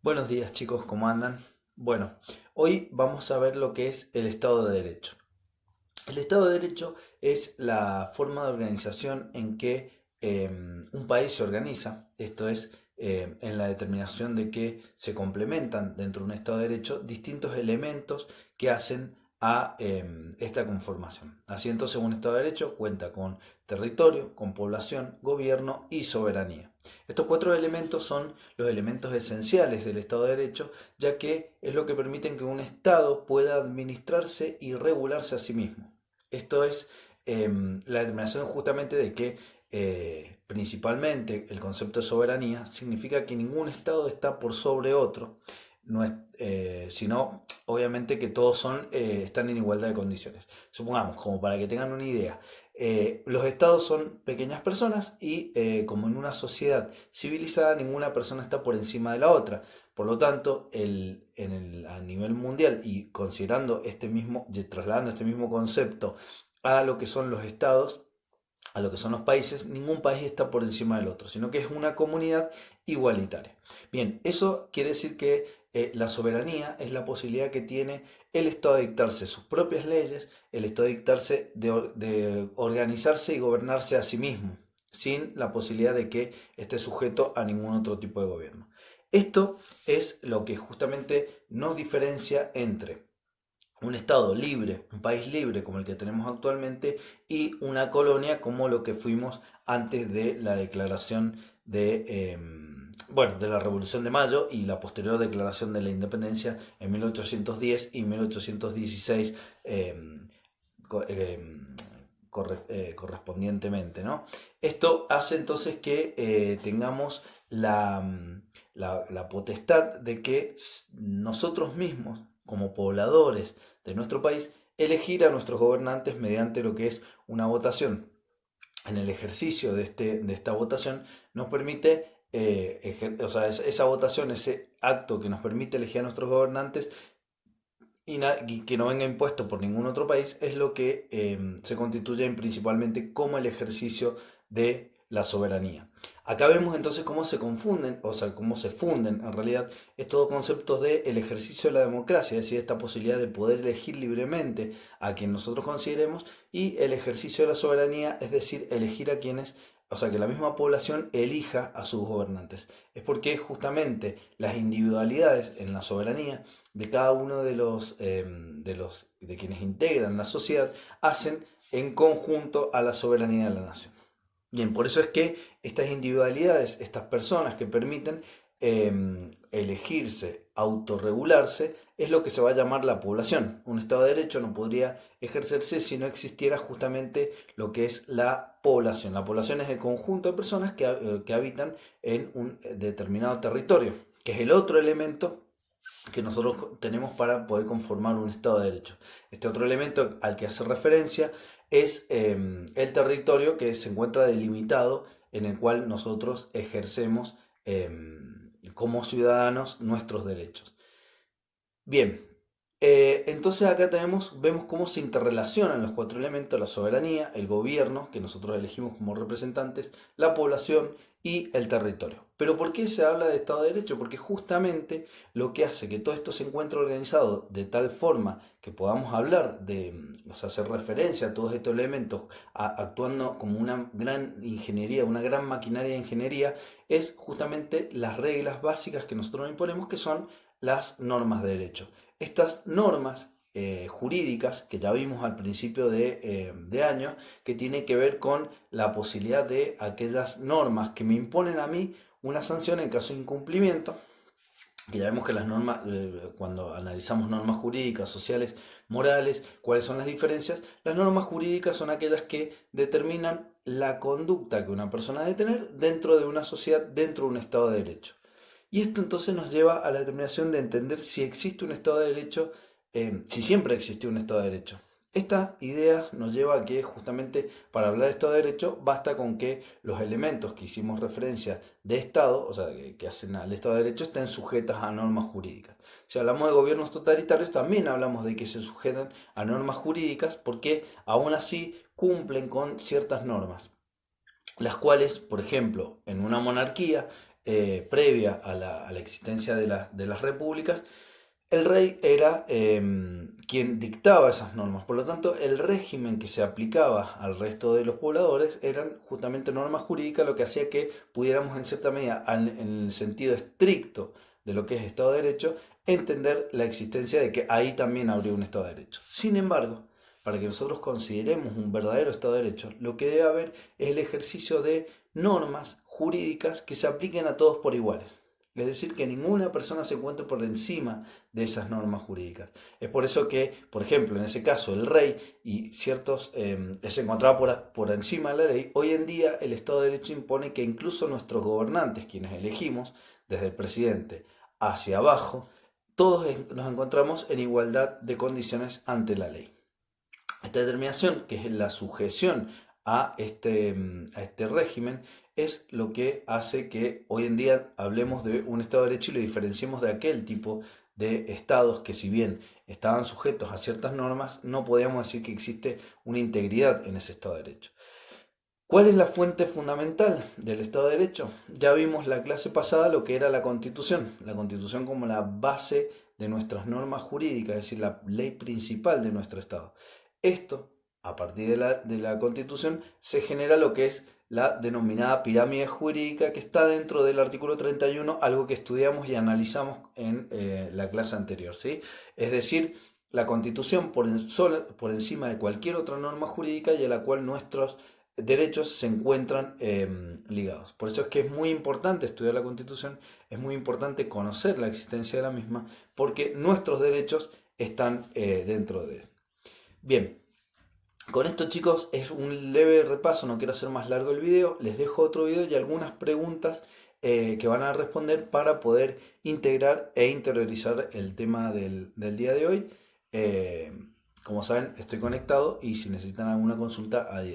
Buenos días chicos, ¿cómo andan? Bueno, hoy vamos a ver lo que es el Estado de Derecho. El Estado de Derecho es la forma de organización en que un país se organiza, esto es, en la determinación de que se complementan dentro de un Estado de Derecho distintos elementos que hacen a esta conformación. Así entonces un Estado de Derecho cuenta con territorio, con población, gobierno y soberanía. Estos cuatro elementos son los elementos esenciales del Estado de Derecho, ya que es lo que permiten que un Estado pueda administrarse y regularse a sí mismo. Esto es la determinación justamente de que principalmente el concepto de soberanía significa que ningún Estado está por sobre otro, no es, sino obviamente que todos están en igualdad de condiciones. Supongamos, como para que tengan una idea, los estados son pequeñas personas y como en una sociedad civilizada ninguna persona está por encima de la otra. Por lo tanto, a nivel mundial y considerando trasladando este mismo concepto a lo que son los estados, a lo que son los países, ningún país está por encima del otro, sino que es una comunidad igualitaria. Bien, eso quiere decir que la soberanía es la posibilidad que tiene el Estado de dictarse sus propias leyes, el Estado de dictarse, de organizarse y gobernarse a sí mismo, sin la posibilidad de que esté sujeto a ningún otro tipo de gobierno. Esto es lo que justamente nos diferencia entre un estado libre, un país libre como el que tenemos actualmente y una colonia como lo que fuimos antes de la declaración de la Revolución de Mayo y la posterior declaración de la independencia en 1810 y 1816 eh, co- eh, correspondientemente, ¿no? Esto hace entonces que tengamos la potestad de que nosotros mismos, como pobladores de nuestro país, elegir a nuestros gobernantes mediante lo que es una votación. En el ejercicio de esta votación nos permite, o sea, esa votación, ese acto que nos permite elegir a nuestros gobernantes y que no venga impuesto por ningún otro país, es lo que se constituye principalmente como el ejercicio de la soberanía. Acá vemos entonces cómo se confunden, o sea, cómo se funden en realidad estos conceptos de el ejercicio de la democracia, es decir, esta posibilidad de poder elegir libremente a quien nosotros consideremos, y el ejercicio de la soberanía, es decir, elegir a quienes, o sea, que la misma población elija a sus gobernantes. Es porque justamente las individualidades en la soberanía de cada uno de quienes integran la sociedad hacen en conjunto a la soberanía de la nación. Bien, por eso es que estas individualidades, estas personas que permiten elegirse, autorregularse, es lo que se va a llamar la población. Un Estado de Derecho no podría ejercerse si no existiera justamente lo que es la población. La población es el conjunto de personas que habitan en un determinado territorio, que es el otro elemento que nosotros tenemos para poder conformar un Estado de Derecho. Este otro elemento al que hace referencia es el territorio que se encuentra delimitado en el cual nosotros ejercemos como ciudadanos nuestros derechos. Bien, entonces acá vemos cómo se interrelacionan los cuatro elementos: la soberanía, el gobierno, que nosotros elegimos como representantes, la población y el territorio. Pero ¿por qué se habla de Estado de Derecho? Porque justamente lo que hace que todo esto se encuentre organizado de tal forma que podamos hablar o sea, hacer referencia a todos estos elementos actuando como una gran ingeniería, una gran maquinaria de ingeniería, es justamente las reglas básicas que nosotros imponemos, que son las normas de derecho. Estas normas jurídicas que ya vimos al principio de año, que tiene que ver con la posibilidad de aquellas normas que me imponen a mí una sanción en caso de incumplimiento, que ya vemos que las normas, cuando analizamos normas jurídicas, sociales, morales, cuáles son las diferencias. Las normas jurídicas son aquellas que determinan la conducta que una persona debe tener dentro de una sociedad, dentro de un Estado de Derecho. Y esto entonces nos lleva a la determinación de entender si existe un Estado de Derecho, si siempre existió un Estado de Derecho. Esta idea nos lleva a que justamente para hablar de Estado de Derecho basta con que los elementos que hicimos referencia de Estado, o sea, que hacen al Estado de Derecho, estén sujetas a normas jurídicas. Si hablamos de gobiernos totalitarios, también hablamos de que se sujetan a normas jurídicas, porque aún así cumplen con ciertas normas, las cuales, por ejemplo, en una monarquía, previa a la existencia de las repúblicas, el rey era quien dictaba esas normas. Por lo tanto, el régimen que se aplicaba al resto de los pobladores eran justamente normas jurídicas, lo que hacía que pudiéramos en cierta medida, en el sentido estricto de lo que es Estado de Derecho, entender la existencia de que ahí también habría un Estado de Derecho. Sin embargo, para que nosotros consideremos un verdadero Estado de Derecho, lo que debe haber es el ejercicio de normas jurídicas que se apliquen a todos por iguales. Es decir, que ninguna persona se encuentre por encima de esas normas jurídicas. Es por eso que, por ejemplo, en ese caso, el rey y ciertos se encontraba por encima de la ley. Hoy en día el Estado de Derecho impone que incluso nuestros gobernantes, quienes elegimos, desde el presidente hacia abajo, todos nos encontramos en igualdad de condiciones ante la ley. Esta determinación, que es la sujeción a este régimen, es lo que hace que hoy en día hablemos de un Estado de Derecho y lo diferenciemos de aquel tipo de estados que, si bien estaban sujetos a ciertas normas, no podíamos decir que existe una integridad en ese Estado de Derecho. ¿Cuál es la fuente fundamental del Estado de Derecho? Ya vimos la clase pasada lo que era la Constitución como la base de nuestras normas jurídicas, es decir, la ley principal de nuestro Estado. Esto, a partir de la Constitución, se genera lo que es la denominada pirámide jurídica, que está dentro del artículo 31, algo que estudiamos y analizamos en la clase anterior, ¿sí? Es decir, la Constitución por encima de cualquier otra norma jurídica y a la cual nuestros derechos se encuentran ligados. Por eso es que es muy importante estudiar la Constitución, es muy importante conocer la existencia de la misma, porque nuestros derechos están dentro de él. Bien, con esto, chicos, es un leve repaso, no quiero hacer más largo el video, les dejo otro video y algunas preguntas que van a responder para poder integrar e interiorizar el tema del día de hoy. Como saben, estoy conectado y si necesitan alguna consulta, ahí